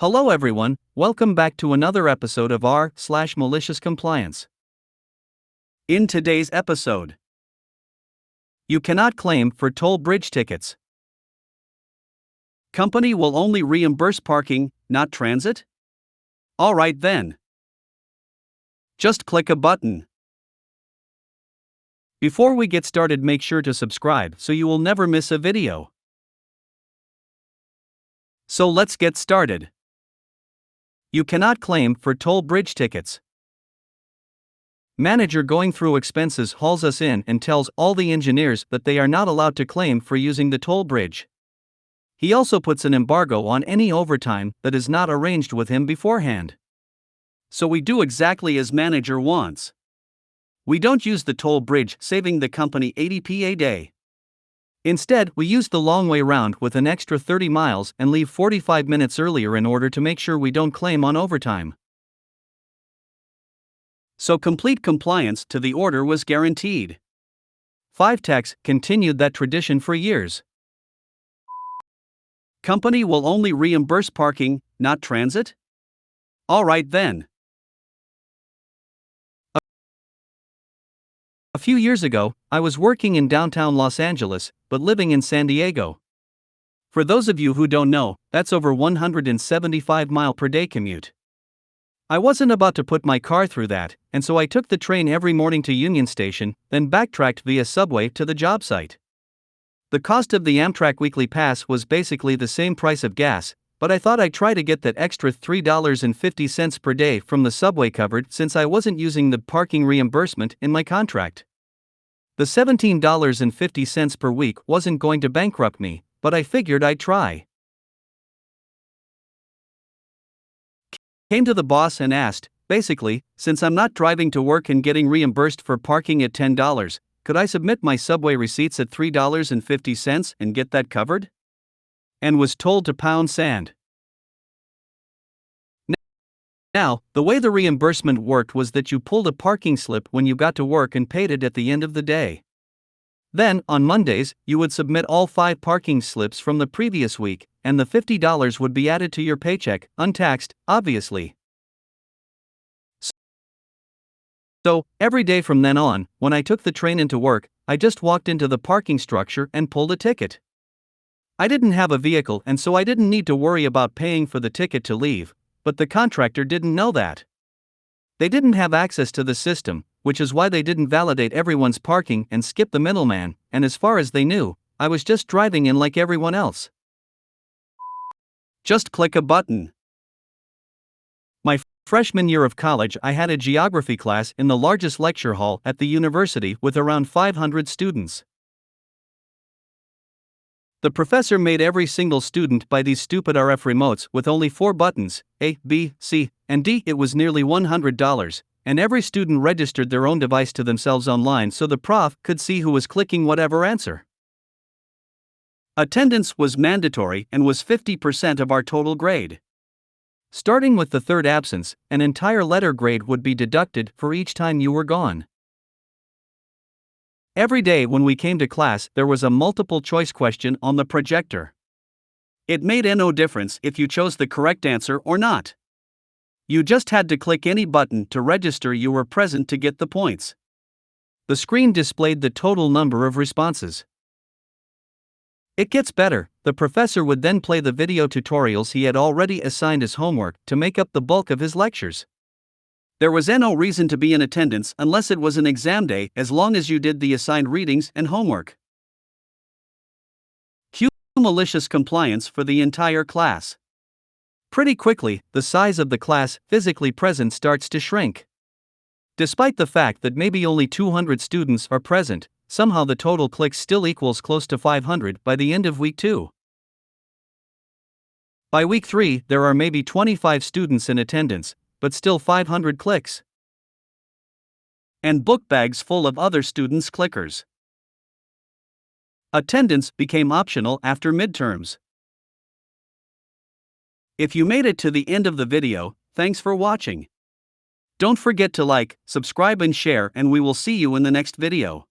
Hello everyone, welcome back to another episode of r/Malicious Compliance. In today's episode, you cannot claim for toll bridge tickets. Company will only reimburse parking, not transit? Alright then. Just click a button. Before we get started, make sure to subscribe so you will never miss a video. So let's get started. You cannot claim for toll bridge tickets. Manager going through expenses hauls us in and tells all the engineers that they are not allowed to claim for using the toll bridge. He also puts an embargo on any overtime that is not arranged with him beforehand. So we do exactly as manager wants. We don't use the toll bridge, saving the company 80p a day. Instead, we use the long way round with an extra 30 miles and leave 45 minutes earlier in order to make sure we don't claim on overtime. So complete compliance to the order was guaranteed. 5Techs continued that tradition for years. Company will only reimburse parking, not transit? Alright then. A few years ago, I was working in downtown Los Angeles, but living in San Diego. For those of you who don't know, that's over 175-mile-per-day commute. I wasn't about to put my car through that, and so I took the train every morning to Union Station, then backtracked via subway to the job site. The cost of the Amtrak weekly pass was basically the same price of gas, but I thought I'd try to get that extra $3.50 per day from the subway covered since I wasn't using the parking reimbursement in my contract. The $17.50 per week wasn't going to bankrupt me, but I figured I'd try. Came to the boss and asked, basically, since I'm not driving to work and getting reimbursed for parking at $10, could I submit my subway receipts at $3.50 and get that covered? And was told to pound sand. Now, the way the reimbursement worked was that you pulled a parking slip when you got to work and paid it at the end of the day. Then, on Mondays, you would submit all 5 parking slips from the previous week, and the $50 would be added to your paycheck, untaxed, obviously. So, every day from then on, when I took the train into work, I just walked into the parking structure and pulled a ticket. I didn't have a vehicle and so I didn't need to worry about paying for the ticket to leave, but the contractor didn't know that. They didn't have access to the system, which is why they didn't validate everyone's parking and skip the middleman, and as far as they knew, I was just driving in like everyone else. Just click a button. My freshman year of college, I had a geography class in the largest lecture hall at the university with around 500 students. The professor made every single student buy these stupid RF remotes with only 4 buttons, A, B, C, and D. It was nearly $100, and every student registered their own device to themselves online so the prof could see who was clicking whatever answer. Attendance was mandatory and was 50% of our total grade. Starting with the third absence, an entire letter grade would be deducted for each time you were gone. Every day when we came to class, there was a multiple choice question on the projector. It made no difference if you chose the correct answer or not. You just had to click any button to register you were present to get the points. The screen displayed the total number of responses. It gets better. The professor would then play the video tutorials he had already assigned as homework to make up the bulk of his lectures. There was no reason to be in attendance unless it was an exam day, as long as you did the assigned readings and homework. Cue malicious compliance for the entire class. Pretty quickly, the size of the class physically present starts to shrink. Despite the fact that maybe only 200 students are present, somehow the total clicks still equals close to 500 by the end of week 2. By week 3, there are maybe 25 students in attendance, but still 500 clicks. And book bags full of other students' clickers. Attendance became optional after midterms. If you made it to the end of the video, thanks for watching. Don't forget to like, subscribe and share, and we will see you in the next video.